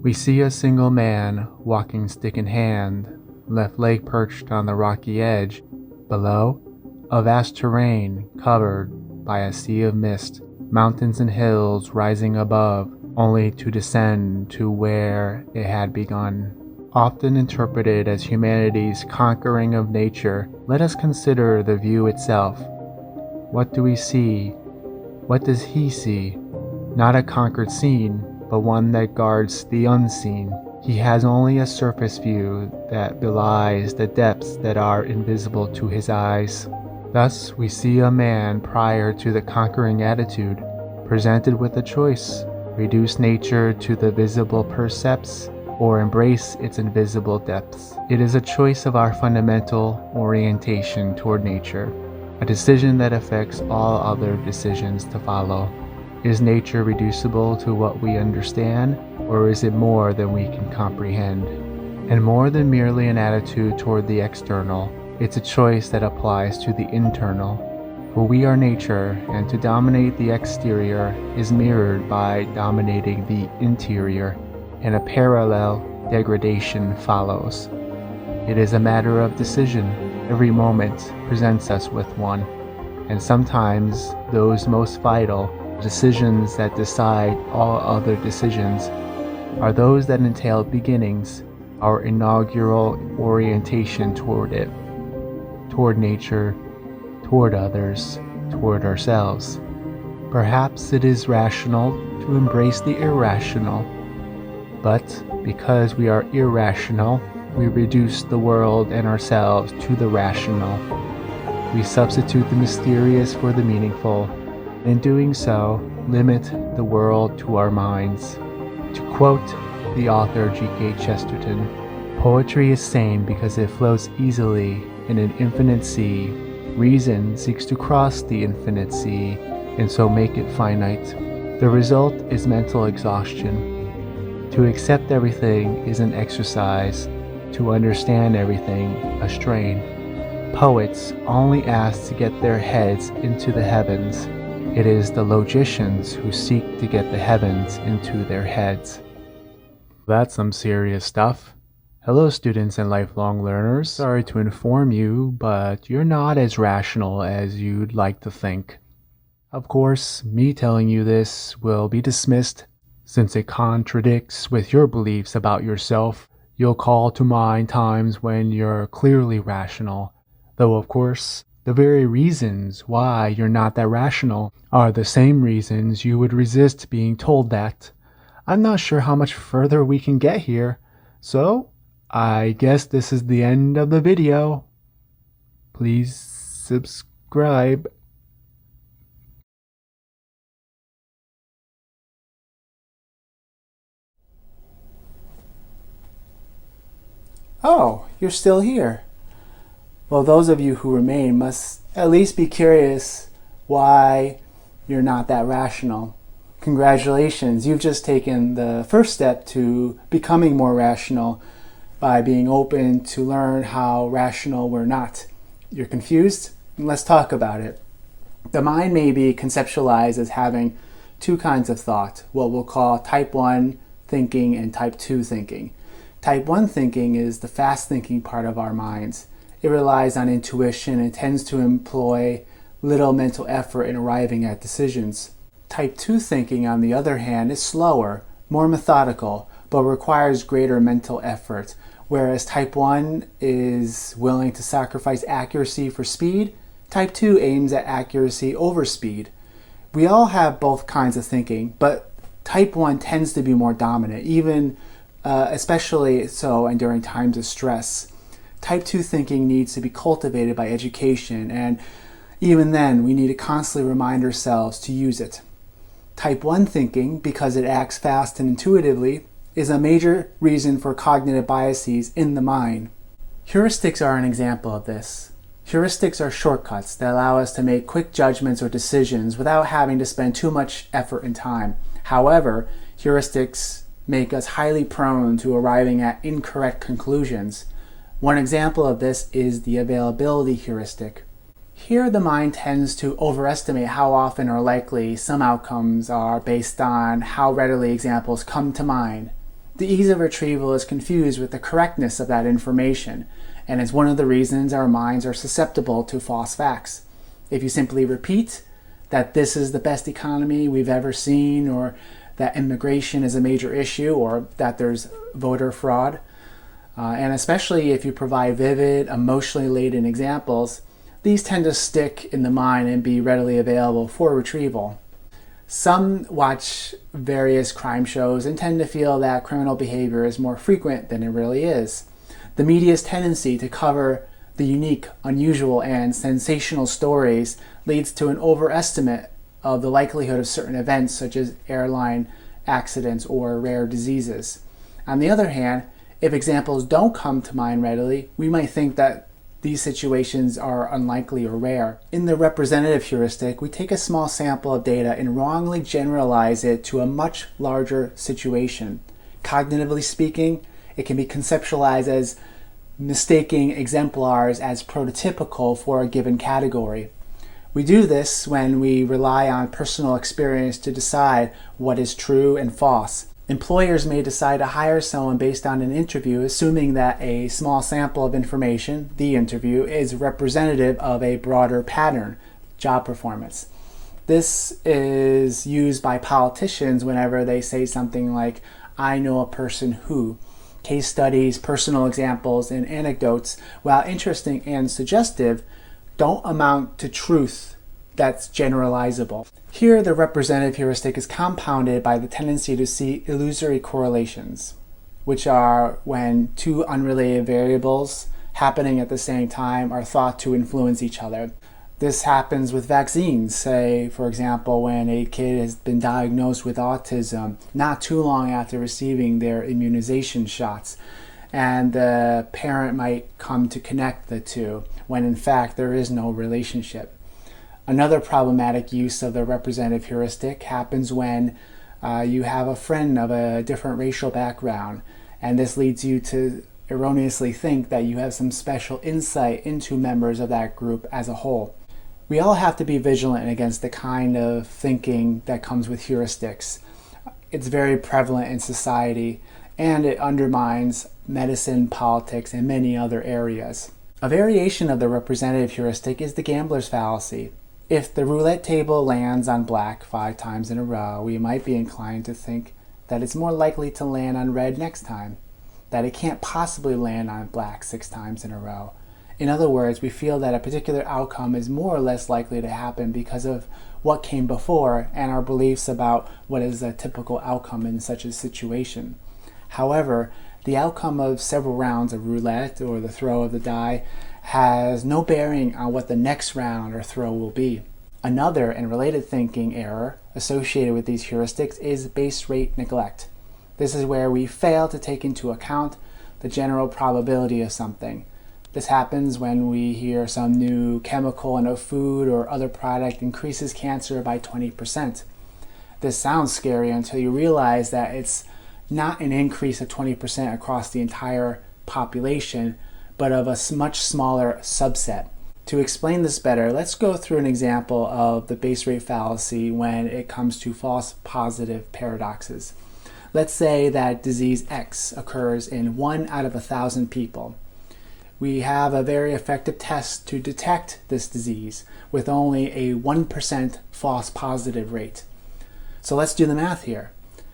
We see a single man walking stick in hand, left leg perched on the rocky edge. Below, a vast terrain covered by a sea of mist, mountains and hills rising above, only to descend to where it had begun. Often interpreted as humanity's conquering of nature, let us consider the view itself. What do we see? What does he see? Not a conquered scene, but one that guards the unseen. He has only a surface view that belies the depths that are invisible to his eyes. Thus, we see a man prior to the conquering attitude, presented with a choice: reduce nature to the visible percepts, or embrace its invisible depths. It is a choice of our fundamental orientation toward nature, a decision that affects all other decisions to follow. Is nature reducible to what we understand, or is it more than we can comprehend? And more than merely an attitude toward the external, it's a choice that applies to the internal. For we are nature, and to dominate the exterior is mirrored by dominating the interior, and a parallel degradation follows. It is a matter of decision. Every moment presents us with one, and sometimes those most vital decisions that decide all other decisions are those that entail beginnings, our inaugural orientation toward it, toward nature, toward others, toward ourselves. Perhaps it is rational to embrace the irrational, but because we are irrational, we reduce the world and ourselves to the rational. We substitute the mysterious for the meaningful. In doing so, limit the world to our minds. To quote the author G.K. Chesterton, "Poetry is sane because it flows easily in an infinite sea. Reason seeks to cross the infinite sea and so make it finite. The result is mental exhaustion. To accept everything is an exercise. To understand everything, a strain. Poets only ask to get their heads into the heavens. It is the logicians who seek to get the heavens into their heads." That's some serious stuff. Hello students and lifelong learners. Sorry to inform you, but you're not as rational as you'd like to think. Of course, me telling you this will be dismissed since it contradicts with your beliefs about yourself. You'll call to mind times when you're clearly rational, though of course, the very reasons why you're not that rational are the same reasons you would resist being told that. I'm not sure how much further we can get here, so I guess this is the end of the video. Please subscribe. Oh, you're still here. Well, those of you who remain must at least be curious why you're not that rational. Congratulations, you've just taken the first step to becoming more rational by being open to learn how rational we're not. You're confused? Let's talk about it. The mind may be conceptualized as having two kinds of thought, what we'll call type 1 thinking and type 2 thinking. Type 1 thinking is the fast thinking part of our minds. It relies on intuition and tends to employ little mental effort in arriving at decisions. Type 2 thinking, on the other hand, is slower, more methodical, but requires greater mental effort, whereas type 1 is willing to sacrifice accuracy for speed. Type 2 aims at accuracy over speed. We all have both kinds of thinking, but type 1 tends to be more dominant, especially so and during times of stress. Type 2 thinking needs to be cultivated by education, and even then, we need to constantly remind ourselves to use it. Type 1 thinking, because it acts fast and intuitively, is a major reason for cognitive biases in the mind. Heuristics are an example of this. Heuristics are shortcuts that allow us to make quick judgments or decisions without having to spend too much effort and time. However, heuristics make us highly prone to arriving at incorrect conclusions. One example of this is the availability heuristic. Here, the mind tends to overestimate how often or likely some outcomes are based on how readily examples come to mind. The ease of retrieval is confused with the correctness of that information, and is one of the reasons our minds are susceptible to false facts. If you simply repeat that this is the best economy we've ever seen, or that immigration is a major issue, or that there's voter fraud, and especially if you provide vivid, emotionally laden examples, these tend to stick in the mind and be readily available for retrieval. Some watch various crime shows and tend to feel that criminal behavior is more frequent than it really is. The media's tendency to cover the unique, unusual, and sensational stories leads to an overestimate of the likelihood of certain events such as airline accidents or rare diseases. On the other hand, if examples don't come to mind readily, we might think that these situations are unlikely or rare. In the representative heuristic, we take a small sample of data and wrongly generalize it to a much larger situation. Cognitively speaking, it can be conceptualized as mistaking exemplars as prototypical for a given category. We do this when we rely on personal experience to decide what is true and false. Employers may decide to hire someone based on an interview, assuming that a small sample of information, the interview, is representative of a broader pattern, job performance. This is used by politicians whenever they say something like, "I know a person who." Case studies, personal examples, and anecdotes, while interesting and suggestive, don't amount to truth that's generalizable. Here, the representative heuristic is compounded by the tendency to see illusory correlations, which are when two unrelated variables happening at the same time are thought to influence each other. This happens with vaccines. Say, for example, when a kid has been diagnosed with autism not too long after receiving their immunization shots, and the parent might come to connect the two, when in fact there is no relationship. Another problematic use of the representative heuristic happens when you have a friend of a different racial background, and this leads you to erroneously think that you have some special insight into members of that group as a whole. We all have to be vigilant against the kind of thinking that comes with heuristics. It's very prevalent in society, and it undermines medicine, politics, and many other areas. A variation of the representative heuristic is the gambler's fallacy. If the roulette table lands on black 5 times in a row, we might be inclined to think that it's more likely to land on red next time, that it can't possibly land on black 6 times in a row. In other words, we feel that a particular outcome is more or less likely to happen because of what came before and our beliefs about what is a typical outcome in such a situation. However, the outcome of several rounds of roulette or the throw of the die has no bearing on what the next round or throw will be. Another and related thinking error associated with these heuristics is base rate neglect. This is where we fail to take into account the general probability of something. This happens when we hear some new chemical in a food or other product increases cancer by 20%. This sounds scary until you realize that it's not an increase of 20% across the entire population, but of a much smaller subset. To explain this better, let's go through an example of the base rate fallacy when it comes to false positive paradoxes. Let's say that disease X occurs in 1 out of 1,000 people. We have a very effective test to detect this disease with only a 1% false positive rate. So let's do the math here.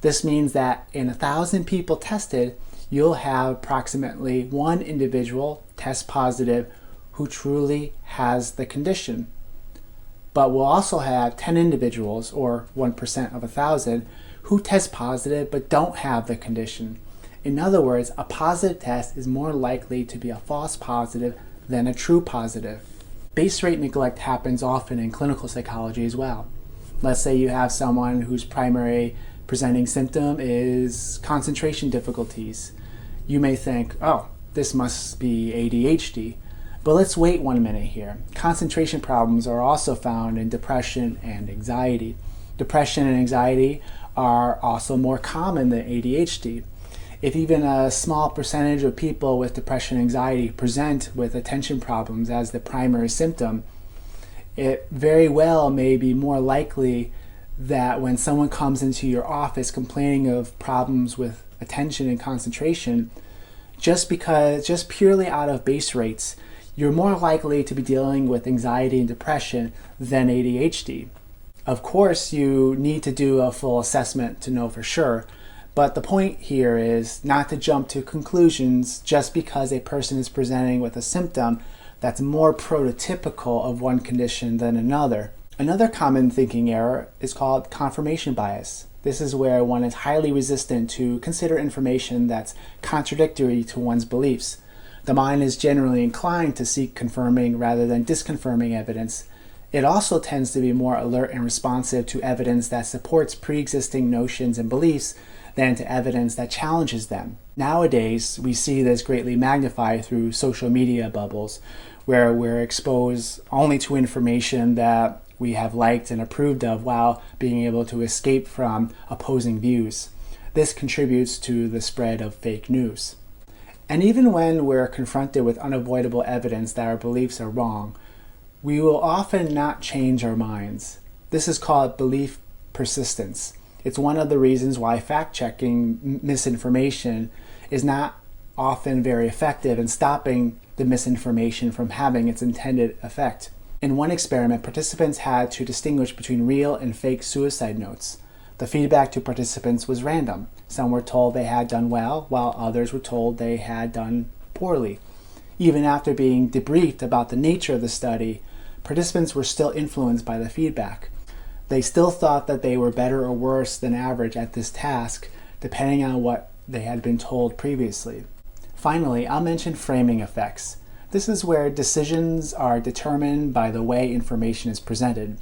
This means that in 1,000 people tested, you'll have approximately 1 individual test positive who truly has the condition. But we'll also have 10 individuals, or 1% of 1,000, who test positive but don't have the condition. In other words, a positive test is more likely to be a false positive than a true positive. Base rate neglect happens often in clinical psychology as well. Let's say you have someone whose primary presenting symptom is concentration difficulties. You may think, oh, this must be ADHD. But let's wait 1 minute here. Concentration problems are also found in depression and anxiety. Depression and anxiety are also more common than ADHD. If even a small percentage of people with depression and anxiety present with attention problems as the primary symptom, it very well may be more likely that when someone comes into your office complaining of problems with attention and concentration, just purely out of base rates, you're more likely to be dealing with anxiety and depression than ADHD. Of course, you need to do a full assessment to know for sure, but the point here is not to jump to conclusions just because a person is presenting with a symptom that's more prototypical of one condition than another. Another common thinking error is called confirmation bias. This is where one is highly resistant to consider information that's contradictory to one's beliefs. The mind is generally inclined to seek confirming rather than disconfirming evidence. It also tends to be more alert and responsive to evidence that supports pre-existing notions and beliefs than to evidence that challenges them. Nowadays, we see this greatly magnified through social media bubbles, where we're exposed only to information that we have liked and approved of while being able to escape from opposing views. This contributes to the spread of fake news. And even when we're confronted with unavoidable evidence that our beliefs are wrong, we will often not change our minds. This is called belief persistence. It's one of the reasons why fact-checking misinformation is not often very effective in stopping the misinformation from having its intended effect. In one experiment, participants had to distinguish between real and fake suicide notes. The feedback to participants was random. Some were told they had done well, while others were told they had done poorly. Even after being debriefed about the nature of the study, participants were still influenced by the feedback. They still thought that they were better or worse than average at this task, depending on what they had been told previously. Finally, I'll mention framing effects. This is where decisions are determined by the way information is presented.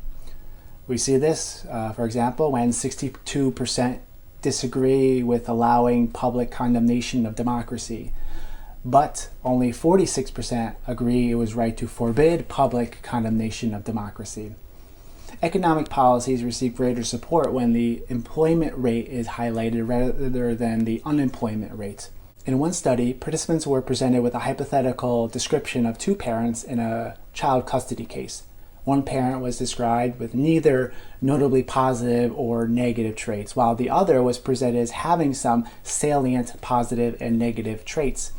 We see this, for example, when 62% disagree with allowing public condemnation of democracy, but only 46% agree it was right to forbid public condemnation of democracy. Economic policies receive greater support when the employment rate is highlighted rather than the unemployment rate. In one study, participants were presented with a hypothetical description of two parents in a child custody case. One parent was described with neither notably positive or negative traits, while the other was presented as having some salient positive and negative traits.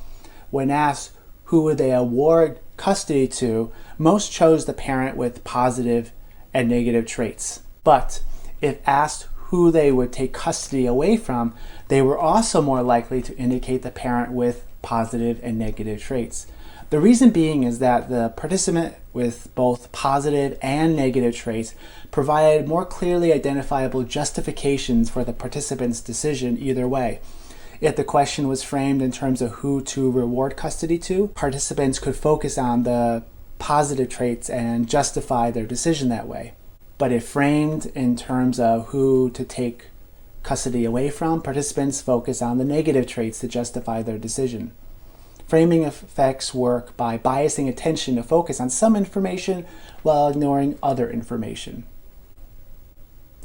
When asked who would they award custody to, most chose the parent with positive and negative traits. But if asked who they would take custody away from, they were also more likely to indicate the parent with positive and negative traits. The reason being is that the participant with both positive and negative traits provided more clearly identifiable justifications for the participant's decision either way. If the question was framed in terms of who to reward custody to, participants could focus on the positive traits and justify their decision that way. But if framed in terms of who to take custody away from, participants focus on the negative traits to justify their decision. Framing effects work by biasing attention to focus on some information while ignoring other information.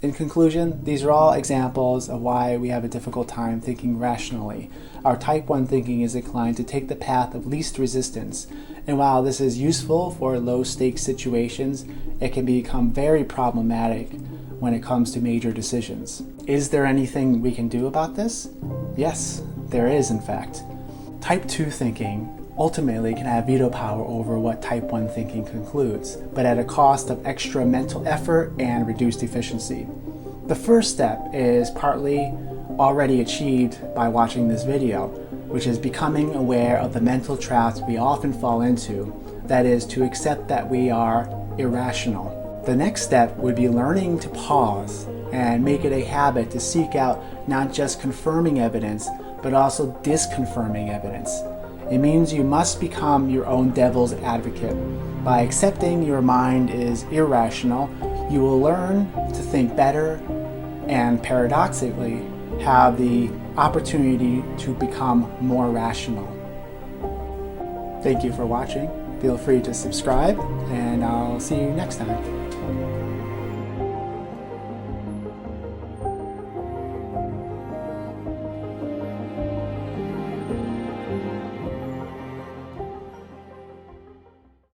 In conclusion, these are all examples of why we have a difficult time thinking rationally. Our type 1 thinking is inclined to take the path of least resistance, and while this is useful for low-stakes situations, it can become very problematic when it comes to major decisions. Is there anything we can do about this? Yes, there is in fact. Type 2 thinking ultimately can have veto power over what type 1 thinking concludes, but at a cost of extra mental effort and reduced efficiency. The first step is partly already achieved by watching this video, which is becoming aware of the mental traps we often fall into, that is, to accept that we are irrational. The next step would be learning to pause and make it a habit to seek out not just confirming evidence, but also disconfirming evidence. It means you must become your own devil's advocate. By accepting your mind is irrational, you will learn to think better and paradoxically have the opportunity to become more rational. Thank you for watching. Feel free to subscribe, and I'll see you next time.